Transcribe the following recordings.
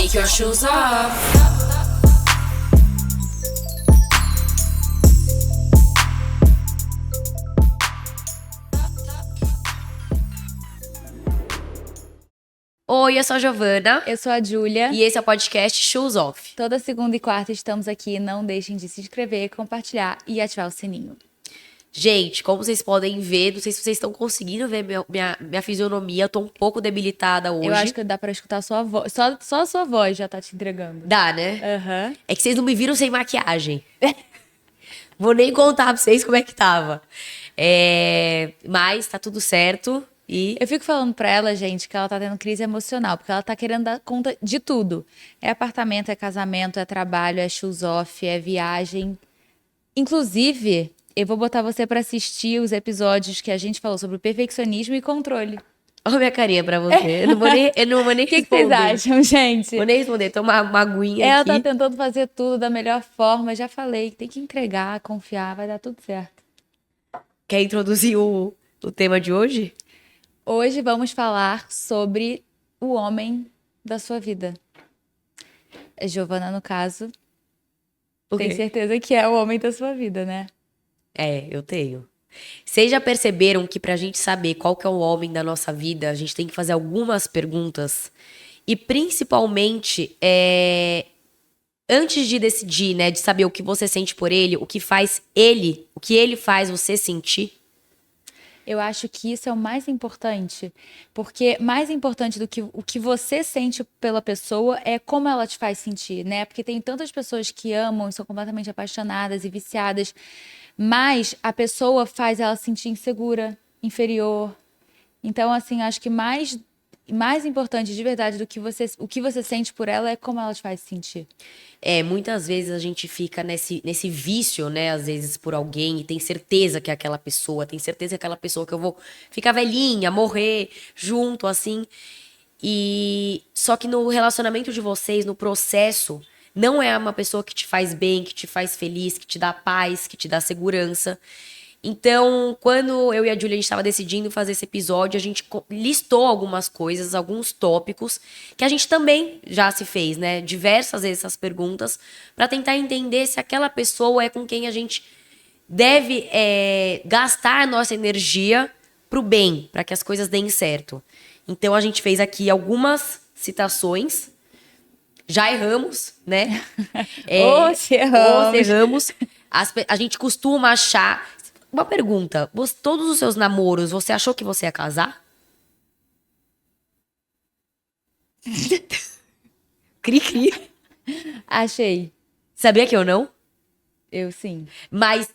Take your shoes off. Oi, eu sou a Giovana. Eu sou a Júlia. E esse é o podcast Shoes Off. Toda segunda e quarta estamos aqui. Não deixem de se inscrever, compartilhar e ativar o sininho. Gente, como vocês podem ver, não sei se vocês estão conseguindo ver minha fisionomia, eu tô um pouco debilitada hoje. Eu acho que dá pra escutar a sua voz. Só a sua voz já tá te entregando. Dá, né? Aham. É que vocês não me viram sem maquiagem. Vou nem contar pra vocês como é que tava. Mas tá tudo certo e... Eu fico falando pra ela, gente, que ela tá tendo crise emocional, porque ela tá querendo dar conta de tudo. É apartamento, é casamento, é trabalho, é shoes off, é viagem. Inclusive, eu vou botar você pra assistir os episódios que a gente falou sobre perfeccionismo e controle. Olha minha carinha pra você. Eu não vou nem O que vocês acham, gente? Vou nem responder, tomar uma aguinha Ela aqui. tá tentando fazer tudo da melhor forma. Já falei, tem que entregar, confiar, vai dar tudo certo. Quer introduzir o tema de hoje? Hoje vamos falar sobre o homem da sua vida. A Giovana, no caso, tem certeza que é o homem da sua vida, né? Eu tenho. Vocês já perceberam que pra gente saber qual que é o homem da nossa vida, a gente tem que fazer algumas perguntas? E principalmente, antes de decidir, né, de saber o que você sente por ele, o que ele faz você sentir? Eu acho que isso é o mais importante, porque mais importante do que o que você sente pela pessoa é como ela te faz sentir, né? Porque tem tantas pessoas que amam e são completamente apaixonadas e viciadas, mas a pessoa faz ela se sentir insegura, inferior. Então, assim, acho que mais importante de verdade do que o que você sente por ela é como ela te faz sentir. Muitas vezes a gente fica nesse vício, né? Às vezes por alguém e tem certeza que é aquela pessoa, tem certeza que é aquela pessoa que eu vou ficar velhinha, morrer junto, assim. E só que no relacionamento de vocês, no processo, não é uma pessoa que te faz bem, que te faz feliz, que te dá paz, que te dá segurança. Então, quando eu e a Júlia, a gente estava decidindo fazer esse episódio, a gente listou algumas coisas, alguns tópicos, que a gente também já se fez, né? Diversas vezes essas perguntas, para tentar entender se aquela pessoa é com quem a gente deve gastar a nossa energia pro bem, para que as coisas deem certo. Então, a gente fez aqui algumas citações. Já erramos, né? Se erramos. Erramos. A gente costuma achar... Uma pergunta, todos os seus namoros, você achou que você ia casar? Cri-cri. Achei. Sabia que eu não? Eu sim. Mas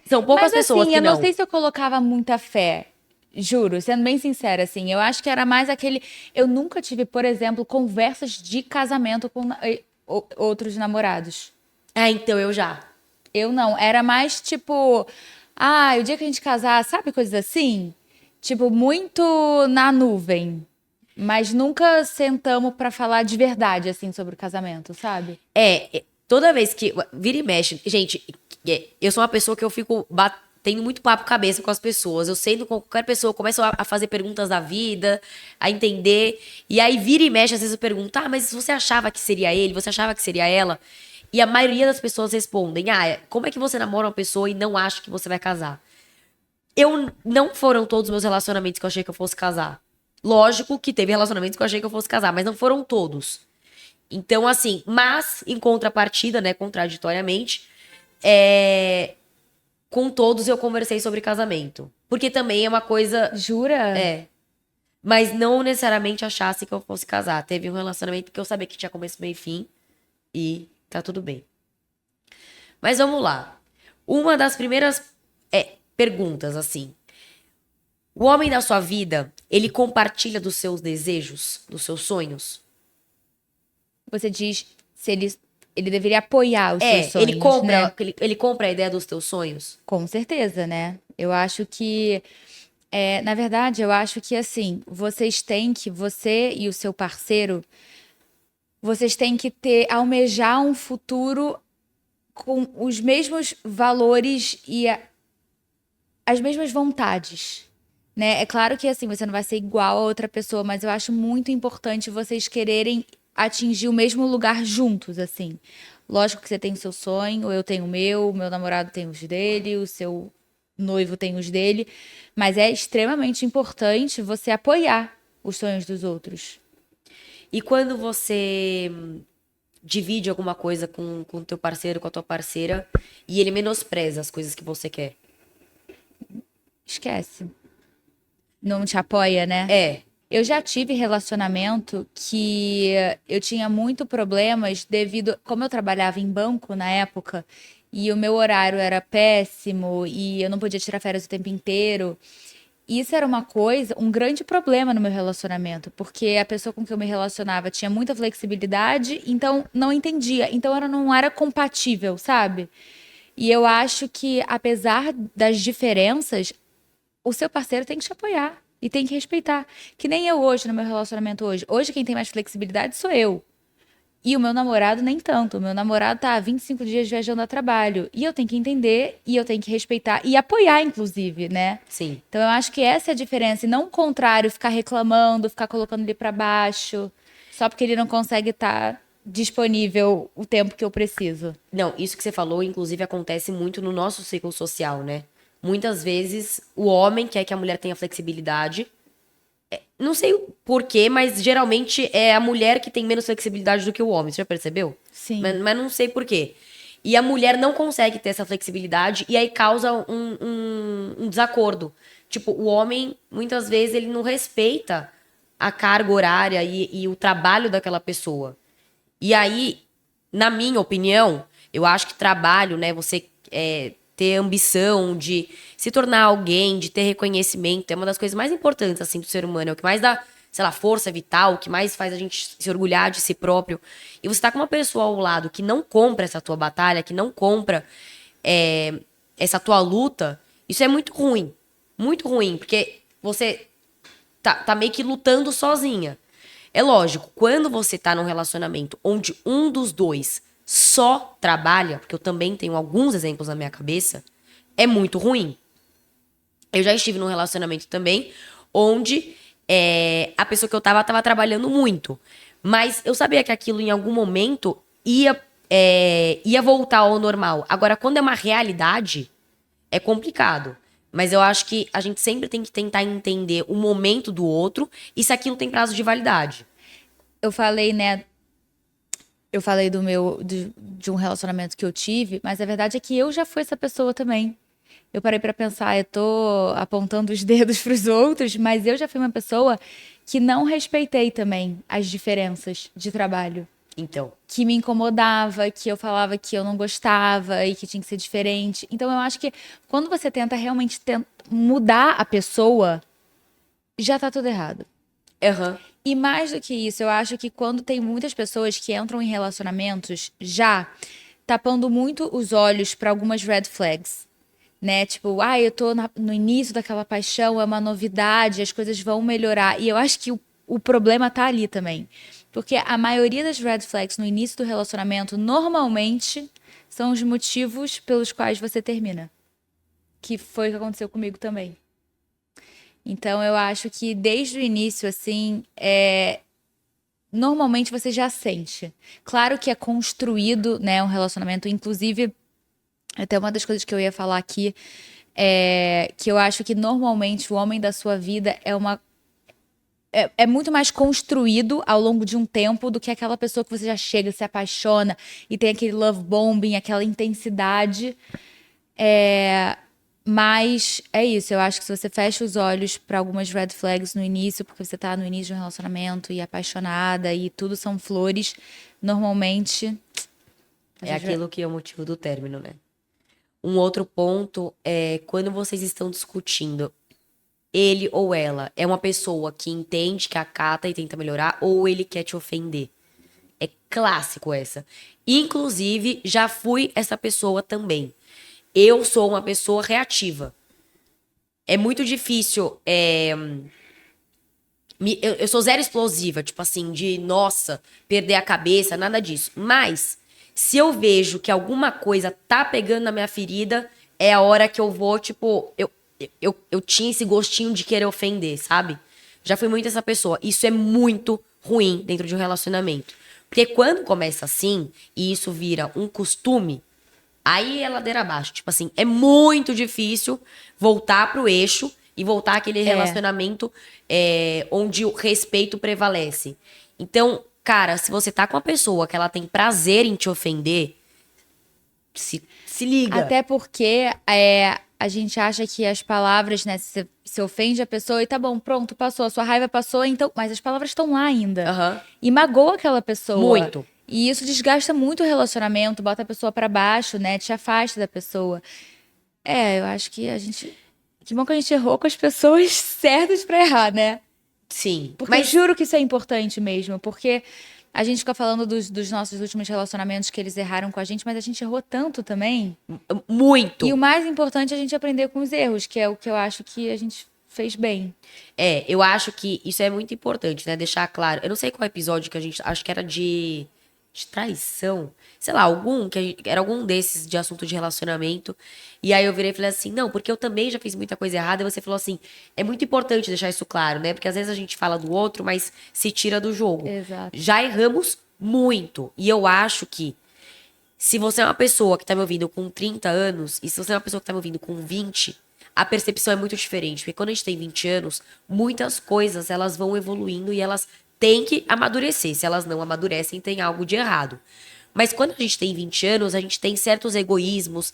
são poucas pessoas assim, que eu não. não sei se eu colocava muita fé. Juro, sendo bem sincera, assim. Eu acho que era mais aquele... Eu nunca tive, por exemplo, conversas de casamento com outros namorados. Então eu já. Eu não. Era mais tipo... o dia que a gente casar, sabe? Coisas assim. Tipo, muito na nuvem. Mas nunca sentamos pra falar de verdade, assim, sobre o casamento, sabe? Toda vez que... Vira e mexe. Gente, eu sou uma pessoa que eu fico... Tenho muito papo cabeça com as pessoas. Eu sento com qualquer pessoa, eu começo a fazer perguntas da vida, a entender. E aí vira e mexe, às vezes eu pergunto, mas você achava que seria ele? Você achava que seria ela? E a maioria das pessoas respondem, como é que você namora uma pessoa e não acha que você vai casar? Não foram todos os meus relacionamentos que eu achei que eu fosse casar. Lógico que teve relacionamentos que eu achei que eu fosse casar, mas não foram todos. Então, assim, mas em contrapartida, né, contraditoriamente, com todos eu conversei sobre casamento. Porque também é uma coisa... Jura? Mas não necessariamente achasse que eu fosse casar. Teve um relacionamento que eu sabia que tinha começo, meio e fim. E tá tudo bem. Mas vamos lá. Uma das primeiras perguntas, assim. O homem da sua vida, ele compartilha dos seus desejos, dos seus sonhos? Você diz se ele deveria apoiar os seus sonhos, ele né? ele compra a ideia dos teus sonhos? Com certeza, né? Eu acho que... na verdade, eu acho que, assim, você e o seu parceiro, vocês têm que almejar um futuro com os mesmos valores e as mesmas vontades, né? É claro que, assim, você não vai ser igual a outra pessoa, mas eu acho muito importante vocês quererem atingir o mesmo lugar juntos, assim. Lógico que você tem o seu sonho, eu tenho o meu namorado tem os dele, o seu noivo tem os dele, mas é extremamente importante você apoiar os sonhos dos outros. E quando você divide alguma coisa com o teu parceiro, com a tua parceira, e ele menospreza as coisas que você quer? Esquece. Não te apoia, né? É. Eu já tive relacionamento que eu tinha muito problemas devido, como eu trabalhava em banco na época, e o meu horário era péssimo e eu não podia tirar férias o tempo inteiro. Isso era uma coisa, um grande problema no meu relacionamento, porque a pessoa com que eu me relacionava tinha muita flexibilidade, então não entendia, então ela não era compatível, sabe? E eu acho que apesar das diferenças, o seu parceiro tem que te apoiar e tem que respeitar. Que nem eu hoje no meu relacionamento hoje. Hoje quem tem mais flexibilidade sou eu. E o meu namorado nem tanto. O meu namorado tá há 25 dias viajando a trabalho. E eu tenho que entender, e eu tenho que respeitar e apoiar, inclusive, né? Sim. Então eu acho que essa é a diferença. E não o contrário, ficar reclamando, ficar colocando ele pra baixo, só porque ele não consegue estar disponível o tempo que eu preciso. Não, isso que você falou, inclusive, acontece muito no nosso ciclo social, né? Muitas vezes o homem quer que a mulher tenha flexibilidade. Não sei o porquê, mas geralmente é a mulher que tem menos flexibilidade do que o homem. Você já percebeu? Sim. Mas não sei por quê. E a mulher não consegue ter essa flexibilidade e aí causa um desacordo. Tipo, o homem, muitas vezes, ele não respeita a carga horária e o trabalho daquela pessoa. E aí, na minha opinião, eu acho que trabalho, né, você ter ambição de se tornar alguém, de ter reconhecimento, é uma das coisas mais importantes, assim, do ser humano. É o que mais dá, sei lá, força vital, o que mais faz a gente se orgulhar de si próprio. E você tá com uma pessoa ao lado que não compra essa tua batalha, que não compra essa tua luta, isso é muito ruim. Muito ruim, porque você tá meio que lutando sozinha. É lógico, quando você tá num relacionamento onde um dos dois só trabalha, porque eu também tenho alguns exemplos na minha cabeça, é muito ruim. Eu já estive num relacionamento também onde a pessoa que eu tava trabalhando muito. Mas eu sabia que aquilo em algum momento ia voltar ao normal. Agora, quando é uma realidade, é complicado. Mas eu acho que a gente sempre tem que tentar entender o momento do outro e se aquilo tem prazo de validade. Eu falei, né? Eu falei de um relacionamento que eu tive, mas a verdade é que eu já fui essa pessoa também. Eu parei pra pensar, eu tô apontando os dedos pros outros, mas eu já fui uma pessoa que não respeitei também as diferenças de trabalho. Então, Que me incomodava, que eu falava que eu não gostava e que tinha que ser diferente. Então eu acho que quando você tenta realmente mudar a pessoa, já tá tudo errado. aham. E mais do que isso, eu acho que quando tem muitas pessoas que entram em relacionamentos já tapando muito os olhos para algumas red flags, né? Tipo, eu tô no início daquela paixão, é uma novidade, as coisas vão melhorar. E eu acho que o problema tá ali também. Porque a maioria das red flags no início do relacionamento, normalmente, são os motivos pelos quais você termina. Que foi o que aconteceu comigo também. Então, eu acho que desde o início, assim, normalmente você já sente. Claro que é construído, né, um relacionamento, inclusive, até uma das coisas que eu ia falar aqui, que eu acho que normalmente o homem da sua vida é muito mais construído ao longo de um tempo do que aquela pessoa que você já chega, se apaixona e tem aquele love bombing, aquela intensidade. Mas é isso, eu acho que se você fecha os olhos para algumas red flags no início, porque você tá no início de um relacionamento e apaixonada e tudo são flores, normalmente. É aquilo que é o motivo do término, né? Um outro ponto é quando vocês estão discutindo, ele ou ela é uma pessoa que entende, que acata e tenta melhorar, ou ele quer te ofender. É clássico essa. Inclusive, já fui essa pessoa também. Eu sou uma pessoa reativa. É muito difícil. Eu sou zero explosiva, tipo assim, de nossa, perder a cabeça, nada disso. Mas, se eu vejo que alguma coisa tá pegando na minha ferida, é a hora que eu vou, tipo, eu tinha esse gostinho de querer ofender, sabe? Já fui muito essa pessoa. Isso é muito ruim dentro de um relacionamento. Porque quando começa assim, e isso vira um costume, aí é ladeira abaixo. Tipo assim, é muito difícil voltar pro eixo e voltar àquele relacionamento onde o respeito prevalece. Então, cara, se você tá com uma pessoa que ela tem prazer em te ofender, se liga. Até porque a gente acha que as palavras, né, se ofende a pessoa e tá bom, pronto, passou, a sua raiva passou, então, mas as palavras estão lá ainda. Aham. E magoa aquela pessoa. Muito. E isso desgasta muito o relacionamento, bota a pessoa pra baixo, né, te afasta da pessoa. Eu acho que que bom que a gente errou com as pessoas certas pra errar, né? Sim. Porque Mas eu juro que isso é importante mesmo, porque a gente fica falando dos nossos últimos relacionamentos que eles erraram com a gente, mas a gente errou tanto também. muito. E o mais importante é a gente aprender com os erros, que é o que eu acho que a gente fez bem. Eu acho que isso é muito importante, né? Deixar claro. Eu não sei qual episódio que a gente. Acho que era de traição. Sei lá, era algum desses de assunto de relacionamento. E aí eu virei e falei assim: não, porque eu também já fiz muita coisa errada. E você falou assim: é muito importante deixar isso claro, né? Porque às vezes a gente fala do outro, mas se tira do jogo. Exato. Já erramos muito. E eu acho que se você é uma pessoa que tá me ouvindo com 30 anos, e se você é uma pessoa que tá me ouvindo com 20, a percepção é muito diferente. Porque quando a gente tem 20 anos, muitas coisas elas vão evoluindo e elas têm que amadurecer. Se elas não amadurecem, tem algo de errado. Mas quando a gente tem 20 anos, a gente tem certos egoísmos,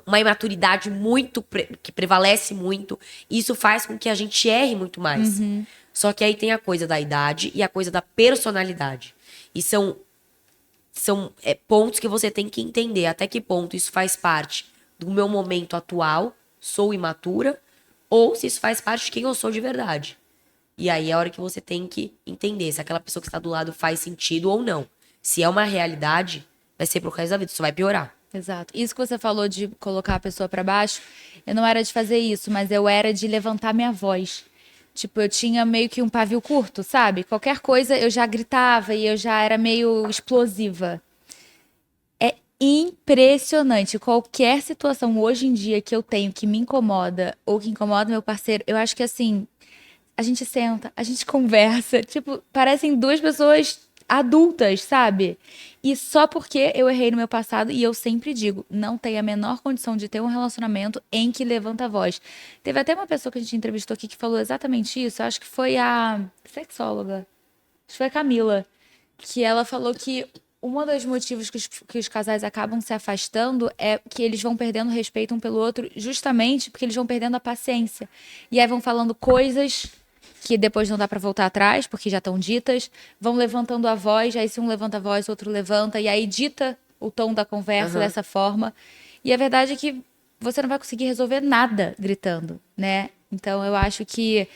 uma imaturidade que prevalece muito. E isso faz com que a gente erre muito mais. Só que aí tem a coisa da idade e a coisa da personalidade. E são pontos que você tem que entender até que ponto isso faz parte do meu momento atual, sou imatura, ou se isso faz parte de quem eu sou de verdade. E aí é a hora que você tem que entender se aquela pessoa que está do lado faz sentido ou não. Se é uma realidade, vai ser pro resto da vida, isso vai piorar. Exato. Isso que você falou de colocar a pessoa pra baixo, eu não era de fazer isso, mas eu era de levantar minha voz. Tipo, eu tinha meio que um pavio curto, sabe? Qualquer coisa eu já gritava e eu já era meio explosiva. É impressionante. Qualquer situação hoje em dia que eu tenho que me incomoda ou que incomoda meu parceiro, eu acho que assim, a gente senta, a gente conversa, tipo, parecem duas pessoas adultas, sabe? E só porque eu errei no meu passado, e eu sempre digo, não tem a menor condição de ter um relacionamento em que levanta a voz. Teve até uma pessoa que a gente entrevistou aqui que falou exatamente isso, acho que foi a sexóloga, acho que foi a Camila, que ela falou que um dos motivos que os casais acabam se afastando é que eles vão perdendo respeito um pelo outro, justamente porque eles vão perdendo a paciência. E aí vão falando coisas que depois não dá pra voltar atrás, porque já estão ditas, vão levantando a voz, aí se um levanta a voz, o outro levanta, e aí dita o tom da conversa dessa forma. E a verdade é que você não vai conseguir resolver nada gritando, né? Então eu acho que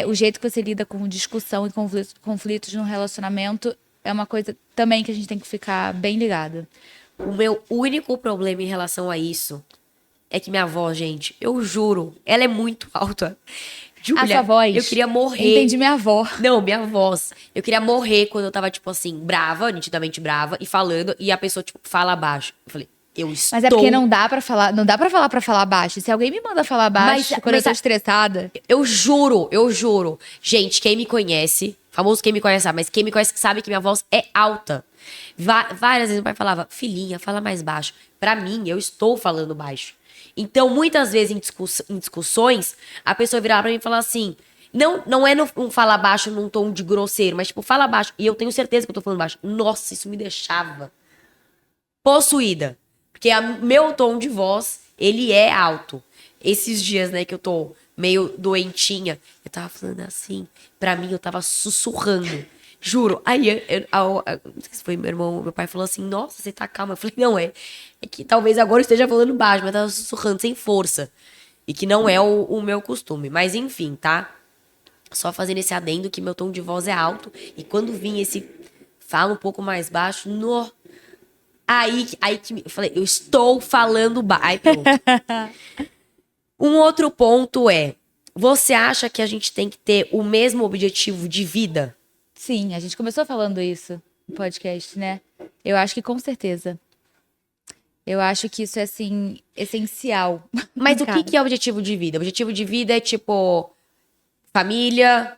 o jeito que você lida com discussão e conflitos no relacionamento é uma coisa também que a gente tem que ficar bem ligado. O meu único problema em relação a isso é que minha avó, gente, eu juro, ela é muito alta. Júlia, A sua voz. eu queria morrer. Eu entendi minha avó. Não, minha voz. Eu queria morrer quando eu tava, tipo assim, brava, nitidamente brava, e falando, e a pessoa, tipo, fala baixo. Eu falei, eu estou... Mas é porque não dá pra falar, não dá pra falar pra falar baixo. Se alguém me manda falar baixo quando eu tô estressada. Eu juro, eu juro. Gente, quem me conhece, famoso quem me conhece sabe, mas quem me conhece sabe que minha voz é alta. Várias vezes meu pai falava, filhinha, fala mais baixo. Pra mim, eu estou falando baixo. Então, muitas vezes em discussões, a pessoa virava pra mim e falava assim, não é um falar baixo num tom de grosseiro, mas tipo, fala baixo. E eu tenho certeza que eu tô falando baixo. Nossa, isso me deixava possuída. Porque meu tom de voz, ele é alto. Esses dias, né, que eu tô meio doentinha, eu tava falando assim, pra mim eu tava sussurrando. Juro. Aí, não sei se foi meu pai falou assim, nossa, você tá calma. Eu falei, não, é que talvez agora eu esteja falando baixo, mas eu tava sussurrando sem força. E que não é o meu costume. Mas enfim, tá? Só fazendo esse adendo que meu tom de voz é alto. E quando vim esse fala um pouco mais baixo, Aí que eu falei, eu estou falando baixo. Aí pronto. Um outro ponto é, você acha que a gente tem que ter o mesmo objetivo de vida? Sim, a gente começou falando isso no podcast, né? Eu acho que com certeza. Eu acho que isso é, assim, essencial. Mas o que é objetivo de vida? Objetivo de vida é, tipo, família,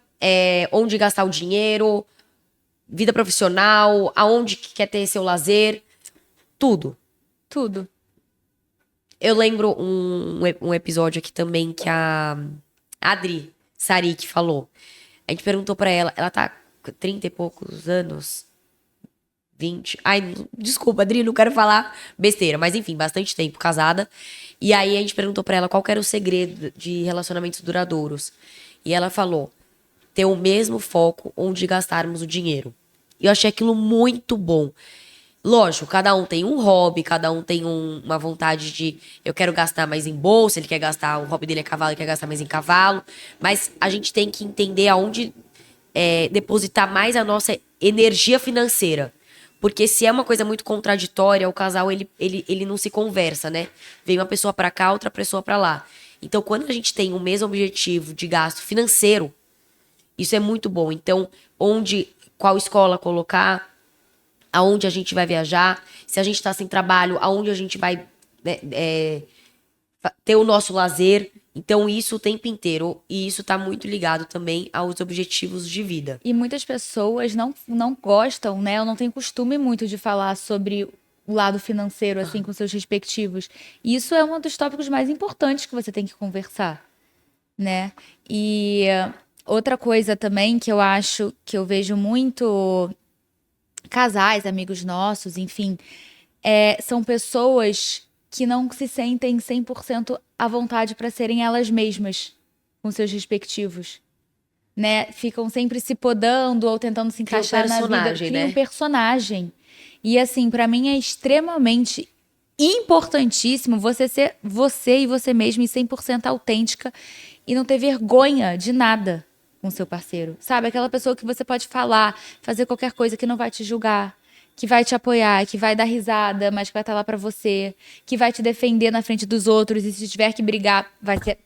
onde gastar o dinheiro, vida profissional, aonde que quer ter seu lazer, tudo. Tudo. Eu lembro um episódio aqui também que a Adri Sarik falou. A gente perguntou pra ela tá com 30 e poucos anos, 20. Ai, desculpa, Adri, não quero falar besteira, mas enfim, bastante tempo casada. E aí a gente perguntou pra ela qual que era o segredo de relacionamentos duradouros. E ela falou: ter o mesmo foco onde gastarmos o dinheiro. E eu achei aquilo muito bom. Lógico, cada um tem um hobby, cada um tem uma vontade de eu quero gastar mais em bolsa, ele quer gastar, o hobby dele é cavalo, ele quer gastar mais em cavalo. Mas a gente tem que entender aonde depositar mais a nossa energia financeira. Porque se é uma coisa muito contraditória, o casal ele não se conversa, né? Vem uma pessoa pra cá, outra pessoa pra lá. Então, quando a gente tem o mesmo objetivo de gasto financeiro, isso é muito bom. Então, qual escola colocar, aonde a gente vai viajar, se a gente tá sem trabalho, aonde a gente vai né, ter o nosso lazer. Então, isso o tempo inteiro. E isso tá muito ligado também aos objetivos de vida. E muitas pessoas não gostam, né? Ou não têm costume muito de falar sobre o lado financeiro, assim, com seus respectivos. E isso é um dos tópicos mais importantes que você tem que conversar, né? E outra coisa também que eu acho, que eu vejo muito casais, amigos nossos, enfim, são pessoas que não se sentem 100% à vontade para serem elas mesmas com seus respectivos. Né? Ficam sempre se podando ou tentando se encaixar na vida. Cria um personagem. E assim, pra mim é extremamente importantíssimo você ser você e você mesma e 100% autêntica e não ter vergonha de nada com seu parceiro. Sabe? Aquela pessoa que você pode falar, fazer qualquer coisa que não vai te julgar, que vai te apoiar, que vai dar risada, mas que vai estar lá pra você, que vai te defender na frente dos outros e se tiver que brigar, vai ser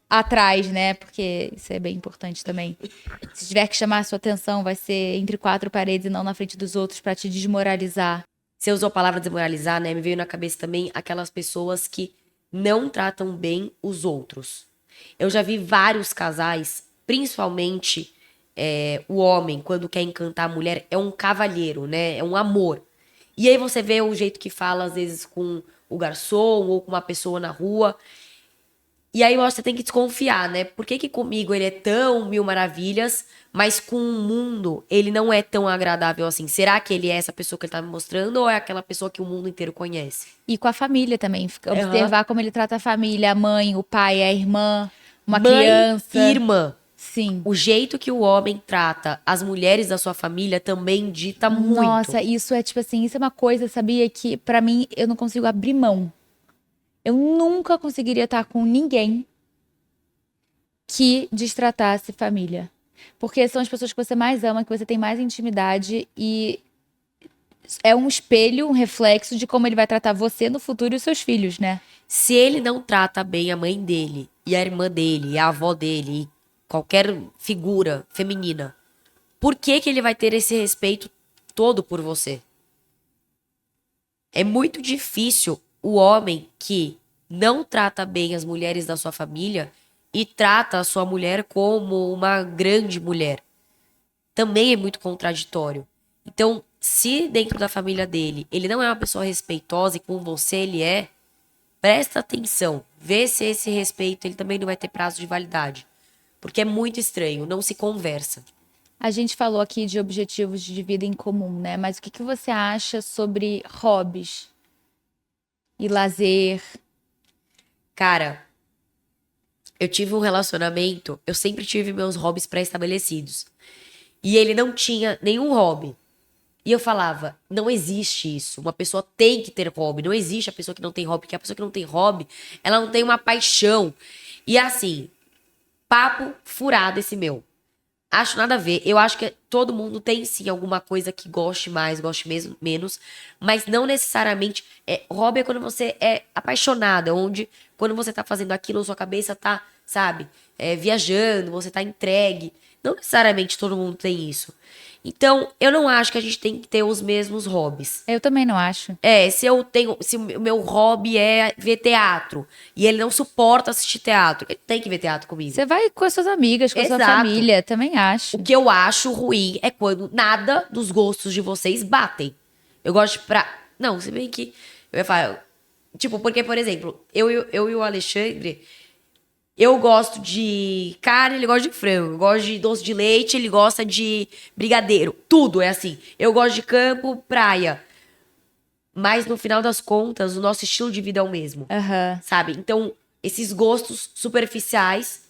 atrás, né? Porque isso é bem importante também. Se tiver que chamar a sua atenção, vai ser entre quatro paredes e não na frente dos outros pra te desmoralizar. Você usou a palavra desmoralizar, né? Me veio na cabeça também aquelas pessoas que não tratam bem os outros. Eu já vi vários casais, principalmente o homem, quando quer encantar a mulher, é um cavalheiro, né? É um amor. E aí você vê o jeito que fala, às vezes, com o garçom ou com uma pessoa na rua. E aí você tem que desconfiar, né? Por que comigo ele é tão mil maravilhas, mas com o mundo ele não é tão agradável assim? Será que ele é essa pessoa que ele tá me mostrando ou é aquela pessoa que o mundo inteiro conhece? E com a família também. Observar como ele trata a família, a mãe, o pai, a irmã, uma Mãe criança. E irmã. Sim. O jeito que o homem trata as mulheres da sua família também dita muito. Nossa, isso é tipo assim, isso é uma coisa, sabia, que pra mim eu não consigo abrir mão. Eu nunca conseguiria estar com ninguém que destratasse família. Porque são as pessoas que você mais ama, que você tem mais intimidade e é um espelho, um reflexo de como ele vai tratar você no futuro e os seus filhos, né? Se ele não trata bem a mãe dele, e a irmã dele, e a avó dele, e qualquer figura feminina, por que ele vai ter esse respeito todo por você? É muito difícil o homem que não trata bem as mulheres da sua família e trata a sua mulher como uma grande mulher. Também é muito contraditório. Então, se dentro da família dele ele não é uma pessoa respeitosa e com você ele é, presta atenção. Vê se esse respeito ele também não vai ter prazo de validade. Porque é muito estranho, não se conversa. A gente falou aqui de objetivos de vida em comum, né? Mas o que você acha sobre hobbies e lazer? Cara, eu tive um relacionamento, eu sempre tive meus hobbies pré-estabelecidos. E ele não tinha nenhum hobby. E eu falava, não existe isso. Uma pessoa tem que ter hobby. Não existe a pessoa que não tem hobby. Porque a pessoa que não tem hobby, ela não tem uma paixão. E assim, papo furado esse meu. Acho nada a ver. Eu acho que todo mundo tem sim alguma coisa que goste mais, goste mesmo, menos. Mas não necessariamente. Hobby é quando você é apaixonada. Onde quando você tá fazendo aquilo, sua cabeça tá, sabe, viajando, você tá entregue. Não necessariamente todo mundo tem isso. Então, eu não acho que a gente tem que ter os mesmos hobbies. Eu também não acho. Se o meu hobby é ver teatro e ele não suporta assistir teatro, ele tem que ver teatro comigo. Você vai com as suas amigas, com a sua Exato. família, também acho. O que eu acho ruim é quando nada dos gostos de vocês batem. Eu gosto de Não, se bem que eu ia falar, tipo, porque, por exemplo, eu e o Alexandre, eu gosto de carne, ele gosta de frango. Eu gosto de doce de leite, ele gosta de brigadeiro. Tudo é assim. Eu gosto de campo, praia. Mas no final das contas, o nosso estilo de vida é o mesmo. Aham. Sabe? Então, esses gostos superficiais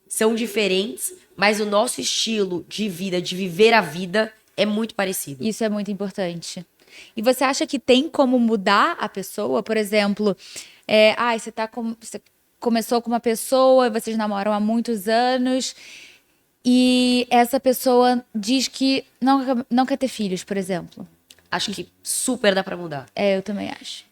são diferentes, mas o nosso estilo de vida, de viver a vida, é muito parecido. Isso é muito importante. E você acha que tem como mudar a pessoa? Por exemplo, você começou com uma pessoa, vocês namoram há muitos anos, e essa pessoa diz que não quer ter filhos, por exemplo. Acho que super dá pra mudar. Eu também acho.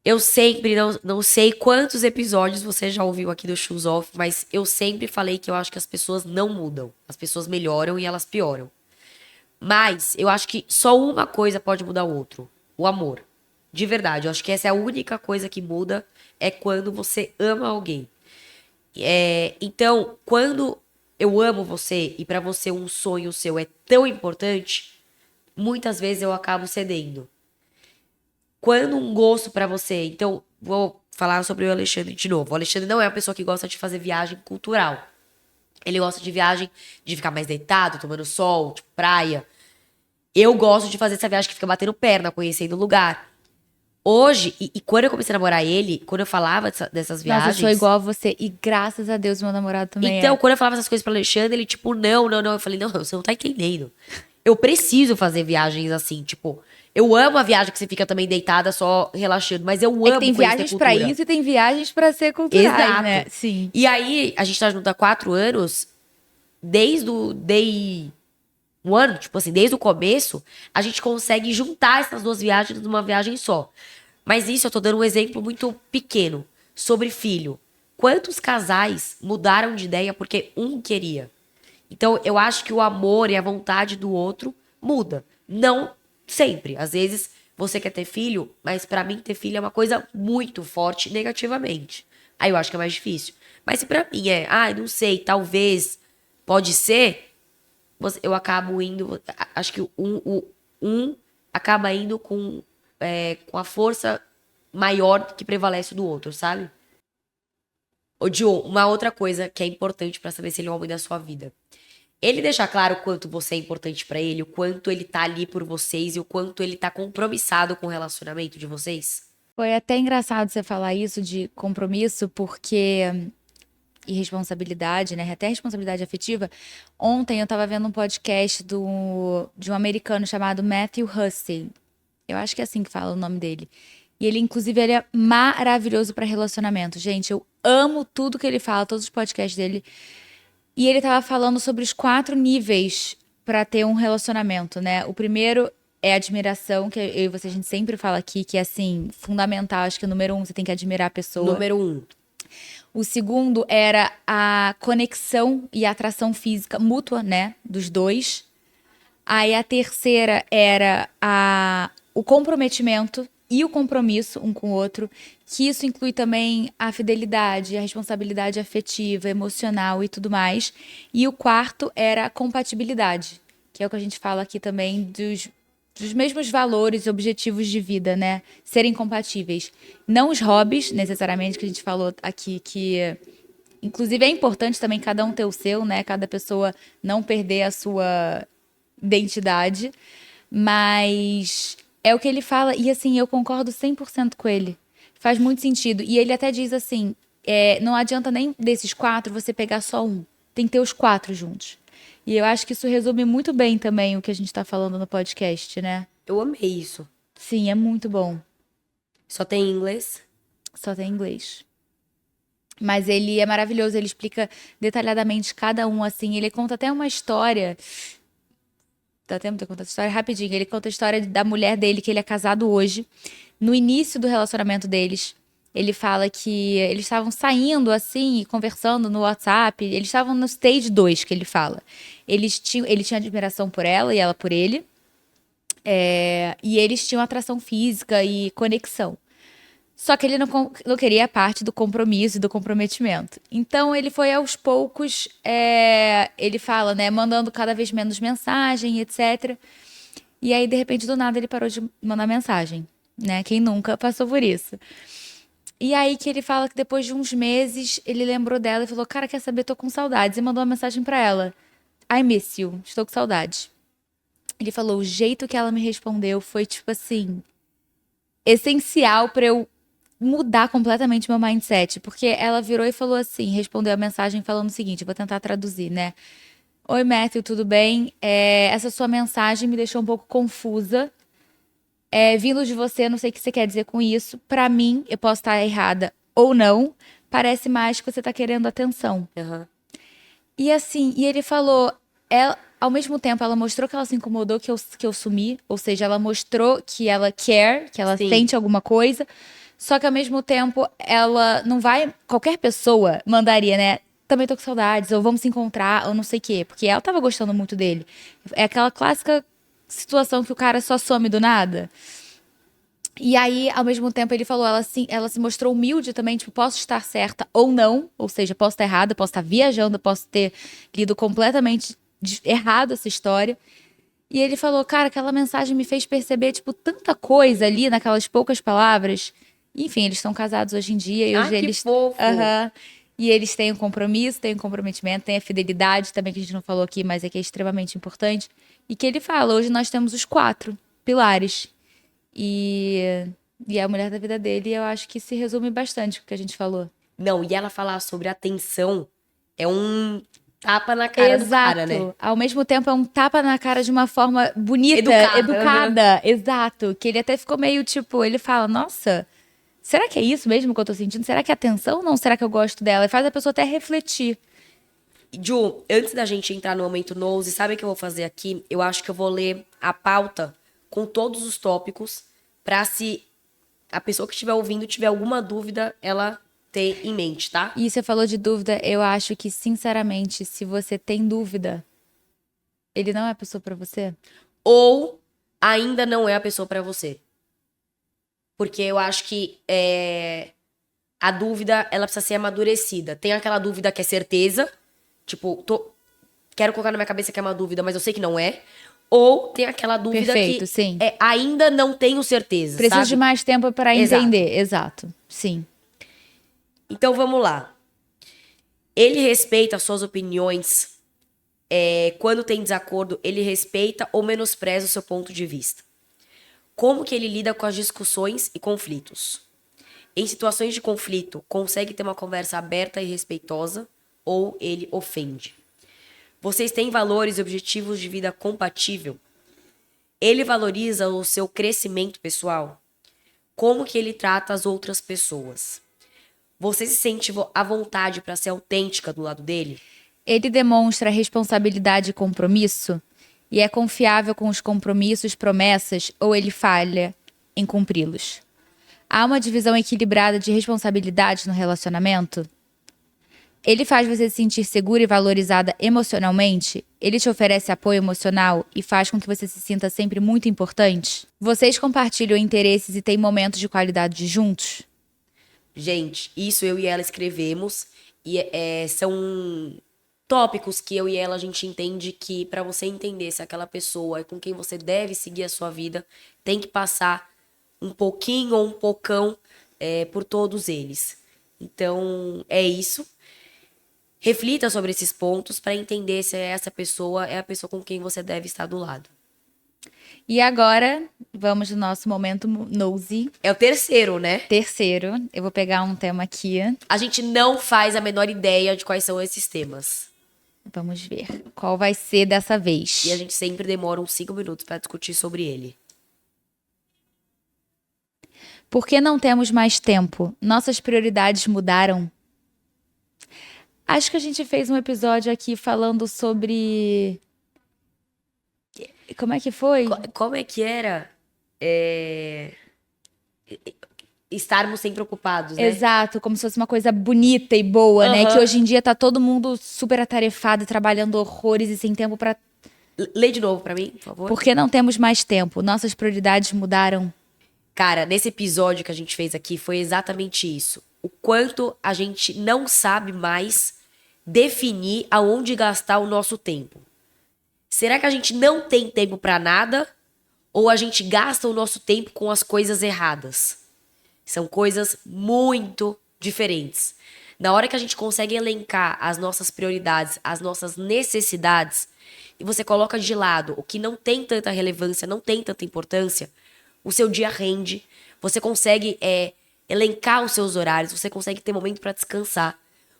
Eu sempre, não sei quantos episódios você já ouviu aqui do Shoes Off, mas eu sempre falei que eu acho que as pessoas não mudam. As pessoas melhoram e elas pioram. Mas eu acho que só uma coisa pode mudar o outro: o amor. De verdade, eu acho que essa é a única coisa que muda, é quando você ama alguém. Então, quando eu amo você e pra você um sonho seu é tão importante, muitas vezes eu acabo cedendo. Quando um gosto pra você... Então, vou falar sobre o Alexandre de novo. O Alexandre não é uma pessoa que gosta de fazer viagem cultural. Ele gosta de viagem de ficar mais deitado, tomando sol, tipo praia. Eu gosto de fazer essa viagem que fica batendo perna, conhecendo o lugar. Hoje, e quando eu comecei a namorar ele, quando eu falava dessas viagens... Nossa, eu sou igual a você. E graças a Deus, meu namorado também Então, quando eu falava essas coisas pro Alexandre, ele tipo, não. Eu falei, não, você não tá entendendo. Eu preciso fazer viagens assim, tipo... Eu amo a viagem que você fica também deitada, só relaxando. Mas eu amo É que tem conhecer viagens pra cultura. isso e tem viagens pra ser culturais, Exato. né? Sim. E aí, a gente tá junto há 4 anos. Desde um ano, tipo assim, desde o começo, a gente consegue juntar essas duas viagens numa viagem só. Mas isso eu tô dando um exemplo muito pequeno. Sobre filho. Quantos casais mudaram de ideia porque um queria? Então, eu acho que o amor e a vontade do outro muda. Não sempre. Às vezes, você quer ter filho, mas pra mim ter filho é uma coisa muito forte negativamente. Aí eu acho que é mais difícil. Mas se pra mim não sei, talvez, pode ser, eu acabo indo... Acho que um acaba indo com a força maior que prevalece do outro, sabe? Ô, Gio, uma outra coisa que é importante pra saber se ele é o homem da sua vida. Ele deixar claro o quanto você é importante pra ele, o quanto ele tá ali por vocês e o quanto ele tá compromissado com o relacionamento de vocês. Foi até engraçado você falar isso de compromisso, porque... E responsabilidade, né? Até responsabilidade afetiva. Ontem eu tava vendo um podcast de um americano chamado Matthew Hussey. Eu acho que é assim que fala o nome dele. E ele é maravilhoso pra relacionamento. Gente, eu amo tudo que ele fala, todos os podcasts dele. E ele tava falando sobre os 4 níveis pra ter um relacionamento, né? O primeiro é admiração, que eu e você, a gente sempre fala aqui, que é assim, fundamental. Acho que o número 1, você tem que admirar a pessoa. Número 1. O segundo era a conexão e a atração física mútua, né? Dos dois. Aí a terceira era o comprometimento e o compromisso um com o outro, que isso inclui também a fidelidade, a responsabilidade afetiva, emocional e tudo mais. E o quarto era a compatibilidade, que é o que a gente fala aqui também dos mesmos valores e objetivos de vida, né? Serem compatíveis. Não os hobbies, necessariamente, que a gente falou aqui, que inclusive é importante também cada um ter o seu, né? Cada pessoa não perder a sua identidade, mas é o que ele fala, e assim, eu concordo 100% com ele. Faz muito sentido. E ele até diz assim, não adianta nem desses 4 você pegar só um. Tem que ter os 4 juntos. E eu acho que isso resume muito bem também o que a gente tá falando no podcast, né? Eu amei isso. Sim, é muito bom. Só tem inglês? Só tem inglês. Mas ele é maravilhoso, ele explica detalhadamente cada um, assim. Ele conta até uma história. Dá tempo de eu contar essa história? Rapidinho. Ele conta a história da mulher dele, que ele é casado hoje. No início do relacionamento deles, Ele fala que eles estavam saindo assim, e conversando no WhatsApp. Eles estavam no stage 2 que ele fala. Ele tinha admiração por ela e ela por ele. E eles tinham atração física e conexão. Só que ele não queria a parte do compromisso e do comprometimento. Então ele foi aos poucos, ele fala, né, mandando cada vez menos mensagem, etc. E aí, de repente, do nada, ele parou de mandar mensagem, né? Quem nunca passou por isso? E aí que ele fala que depois de uns meses, ele lembrou dela e falou, cara, quer saber, tô com saudades. E mandou uma mensagem pra ela. I miss you, estou com saudades. Ele falou, o jeito que ela me respondeu foi, tipo assim, essencial pra eu mudar completamente meu mindset. Porque ela virou e falou assim, respondeu a mensagem falando o seguinte, vou tentar traduzir, né? Oi, Matthew, tudo bem? Essa sua mensagem me deixou um pouco confusa. Vindo de você, não sei o que você quer dizer com isso. Pra mim, eu posso estar errada ou não. Parece mais que você tá querendo atenção. Aham. E assim, e ele falou, ao mesmo tempo, ela mostrou que ela se incomodou que eu sumi, ou seja, ela mostrou que ela care, que ela Sim. sente alguma coisa, só que ao mesmo tempo, ela não vai, qualquer pessoa mandaria, né? Também tô com saudades, ou vamos se encontrar, ou não sei o quê, porque ela tava gostando muito dele. É aquela clássica situação que o cara só some do nada. E aí, ao mesmo tempo, ele falou, ela se mostrou humilde também, tipo, posso estar certa ou não, ou seja, posso estar errada, posso estar viajando, posso ter lido completamente errado essa história. E ele falou, cara, aquela mensagem me fez perceber, tipo, tanta coisa ali naquelas poucas palavras. Enfim, eles estão casados hoje em dia e hoje Ai, que eles. fofo. Aham. E eles têm o compromisso, têm o comprometimento, têm a fidelidade também, que a gente não falou aqui, mas é que é extremamente importante. E que ele fala, hoje nós temos os 4 pilares. E a mulher da vida dele, eu acho que se resume bastante o que a gente falou. Não, e ela falar sobre atenção é um tapa na cara do cara, né? Exato. Ao mesmo tempo, é um tapa na cara de uma forma bonita, Educada, educada. Exato. Que ele até ficou meio tipo, ele fala, nossa, será que é isso mesmo que eu tô sentindo? Será que é atenção ou não? Será que eu gosto dela? E faz a pessoa até refletir. Ju, antes da gente entrar no momento nose, sabe o que eu vou fazer aqui? Eu acho que eu vou ler a pauta com todos os tópicos pra se a pessoa que estiver ouvindo tiver alguma dúvida, ela ter em mente, tá? E você falou de dúvida, eu acho que, sinceramente, se você tem dúvida, ele não é a pessoa pra você? Ou ainda não é a pessoa pra você. Porque eu acho que a dúvida, ela precisa ser amadurecida. Tem aquela dúvida que é certeza, tipo, quero colocar na minha cabeça que é uma dúvida, mas eu sei que não é. Ou tem aquela dúvida Perfeito, que sim. ainda não tenho certeza, Preciso sabe? de mais tempo pra Exato. entender. Exato. Sim. Então vamos lá. Ele respeita as suas opiniões. Quando tem desacordo, ele respeita ou menospreza o seu ponto de vista. Como que ele lida com as discussões e conflitos? Em situações de conflito, consegue ter uma conversa aberta e respeitosa ou ele ofende? Vocês têm valores e objetivos de vida compatível? Ele valoriza o seu crescimento pessoal? Como que ele trata as outras pessoas? Você se sente à vontade para ser autêntica do lado dele? Ele demonstra responsabilidade e compromisso? E é confiável com os compromissos, promessas, ou ele falha em cumpri-los? Há uma divisão equilibrada de responsabilidades no relacionamento? Ele faz você se sentir segura e valorizada emocionalmente? Ele te oferece apoio emocional e faz com que você se sinta sempre muito importante? Vocês compartilham interesses e têm momentos de qualidade juntos? Gente, isso eu e ela escrevemos e são tópicos que eu e ela a gente entende que pra você entender se aquela pessoa é com quem você deve seguir a sua vida, tem que passar um pouquinho ou um pocão por todos eles. Então, é isso. Reflita sobre esses pontos pra entender se essa pessoa é a pessoa com quem você deve estar do lado. E agora, vamos no nosso momento nosy. É o terceiro, né? Terceiro, eu vou pegar um tema aqui. A gente não faz a menor ideia de quais são esses temas. Vamos ver qual vai ser dessa vez. E a gente sempre demora uns 5 minutos pra discutir sobre ele. Por que não temos mais tempo? Nossas prioridades mudaram? Acho que a gente fez um episódio aqui falando sobre. Como é que foi? Como é que era? estarmos sempre ocupados, né? Exato, como se fosse uma coisa bonita e boa, né? Que Aham. hoje em dia tá todo mundo super atarefado, trabalhando horrores e sem tempo pra. Lê de novo pra mim, por favor. Porque não temos mais tempo. Nossas prioridades mudaram. Cara, nesse episódio que a gente fez aqui foi exatamente isso. O quanto a gente não sabe mais definir aonde gastar o nosso tempo. Será que a gente não tem tempo pra nada ou a gente gasta o nosso tempo com as coisas erradas? São coisas muito diferentes. Na hora que a gente consegue elencar as nossas prioridades, as nossas necessidades, e você coloca de lado o que não tem tanta relevância, não tem tanta importância, o seu dia rende, você consegue elencar os seus horários, você consegue ter momento para descansar.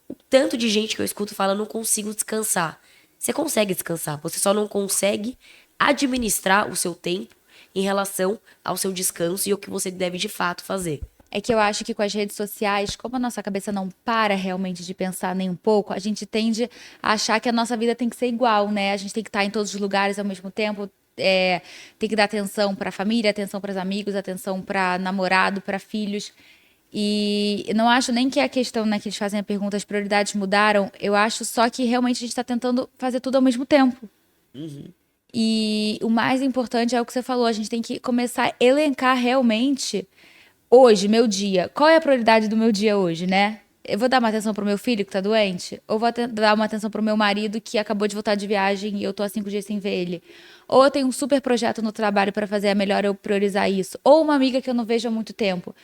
O tanto de gente que eu escuto fala, não consigo descansar. Você consegue descansar, você só não consegue administrar o seu tempo em relação ao seu descanso e o que você deve de fato fazer. É que eu acho que com as redes sociais, como a nossa cabeça não para realmente de pensar nem um pouco, a gente tende a achar que a nossa vida tem que ser igual, né? A gente tem que estar em todos os lugares ao mesmo tempo, tem que dar atenção para a família, atenção para os amigos, atenção para namorado, para filhos. E eu não acho nem que é a questão, né, que eles fazem a pergunta, as prioridades mudaram. Eu acho só que realmente a gente está tentando fazer tudo ao mesmo tempo. E o mais importante é o que você falou, a gente tem que começar a elencar realmente hoje, meu dia. Qual é a prioridade do meu dia hoje, né? Eu vou dar uma atenção pro meu filho que tá doente? Ou vou dar uma atenção pro meu marido que acabou de voltar de viagem e eu tô há 5 dias sem ver ele? Ou eu tenho um super projeto no trabalho para fazer, é melhor eu priorizar isso? Ou uma amiga que eu não vejo há muito tempo?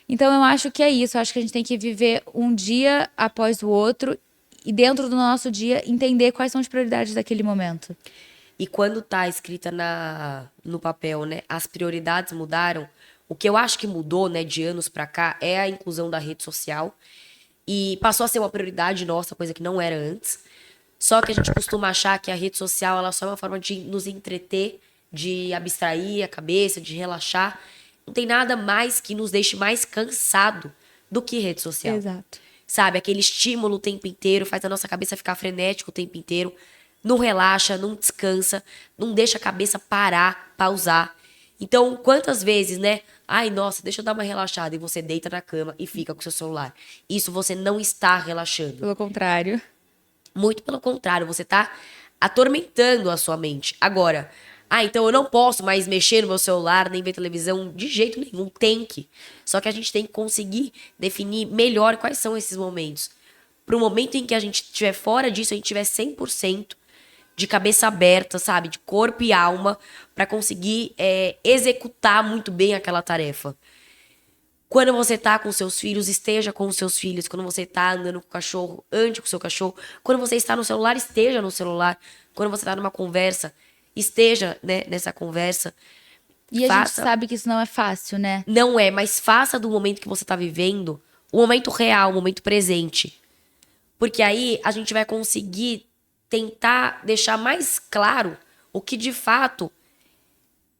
Então eu acho que é isso. Eu acho que a gente tem que viver um dia após o outro e dentro do nosso dia entender quais são as prioridades daquele momento. E quando tá escrita no papel, né, as prioridades mudaram, o que eu acho que mudou, né, de anos pra cá é a inclusão da rede social e passou a ser uma prioridade nossa, coisa que não era antes. Só que a gente costuma achar que a rede social ela só é uma forma de nos entreter, de abstrair a cabeça, de relaxar. Não tem nada mais que nos deixe mais cansado do que rede social. Exato. Sabe, aquele estímulo o tempo inteiro faz a nossa cabeça ficar frenética o tempo inteiro. Não relaxa, não descansa, não deixa a cabeça parar, pausar. Então, quantas vezes, né? Ai, nossa, deixa eu dar uma relaxada. E você deita na cama e fica com o seu celular. Isso você não está relaxando. Pelo contrário. Muito pelo contrário, você tá atormentando a sua mente. Agora, então eu não posso mais mexer no meu celular, nem ver televisão de jeito nenhum. Tem que. Só que a gente tem que conseguir definir melhor quais são esses momentos. Pro momento em que a gente estiver fora disso, a gente tiver 100% de cabeça aberta, sabe? De corpo e alma, pra conseguir executar muito bem aquela tarefa. Quando você tá com seus filhos, esteja com os seus filhos. Quando você tá andando com o cachorro, ande com o seu cachorro. Quando você está no celular, esteja no celular. Quando você tá numa conversa, esteja, né, nessa conversa. E a gente sabe que isso não é fácil, né? Não é, mas faça do momento que você tá vivendo o momento real, o momento presente. Porque aí a gente vai conseguir tentar deixar mais claro o que de fato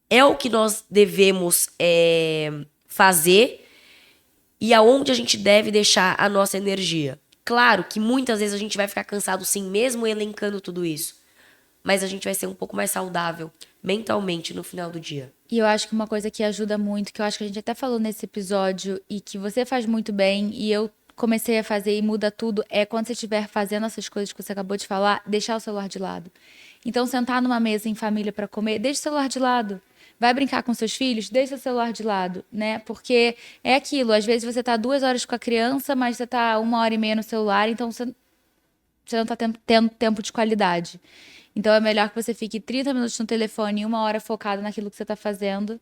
é o que nós devemos fazer e aonde a gente deve deixar a nossa energia. Claro que muitas vezes a gente vai ficar cansado sim, mesmo elencando tudo isso. Mas a gente vai ser um pouco mais saudável mentalmente no final do dia. E eu acho que uma coisa que ajuda muito, que eu acho que a gente até falou nesse episódio e que você faz muito bem e eu comecei a fazer e muda tudo, é quando você estiver fazendo essas coisas que você acabou de falar, deixar o celular de lado. Então, sentar numa mesa em família para comer, deixa o celular de lado. Vai brincar com seus filhos, deixa o celular de lado, né? Porque é aquilo, às vezes você tá 2 horas com a criança, mas você tá 1 hora e meia no celular, então você não tá tendo tempo de qualidade. Então é melhor que você fique 30 minutos no telefone e 1 hora focado naquilo que você tá fazendo,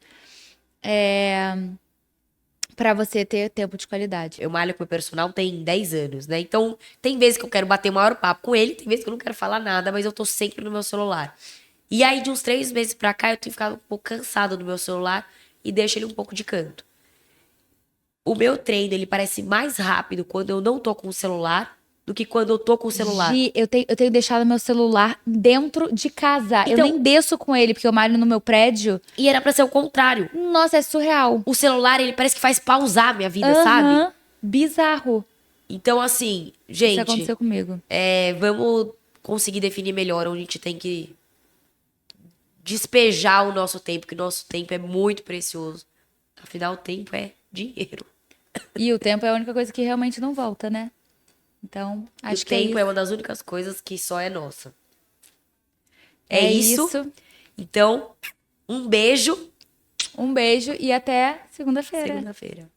para você ter tempo de qualidade. Eu malho com o meu personal tem 10 anos, né? Então, tem vezes que eu quero bater o maior papo com ele, tem vezes que eu não quero falar nada, mas eu tô sempre no meu celular. E aí, de uns 3 meses pra cá, eu tenho ficado um pouco cansada do meu celular e deixo ele um pouco de canto. O meu treino, ele parece mais rápido quando eu não tô com o celular do que quando eu tô com o celular. Gi, eu tenho deixado meu celular dentro de casa. Eu Então- nem desço com ele, porque eu malho no meu prédio. E era pra ser o contrário. Nossa, é surreal. O celular, ele parece que faz pausar a minha vida, sabe? Aham. Bizarro. Então, assim, Isso gente, aconteceu comigo. vamos conseguir definir melhor onde a gente tem que despejar o nosso tempo, que o nosso tempo é muito precioso. Afinal, o tempo é dinheiro. E o tempo é a única coisa que realmente não volta, né? Então, O acho que é tempo isso. é uma das únicas coisas que só é nossa. É É isso. isso. Então, um beijo. Um beijo e até segunda-feira. Segunda-feira.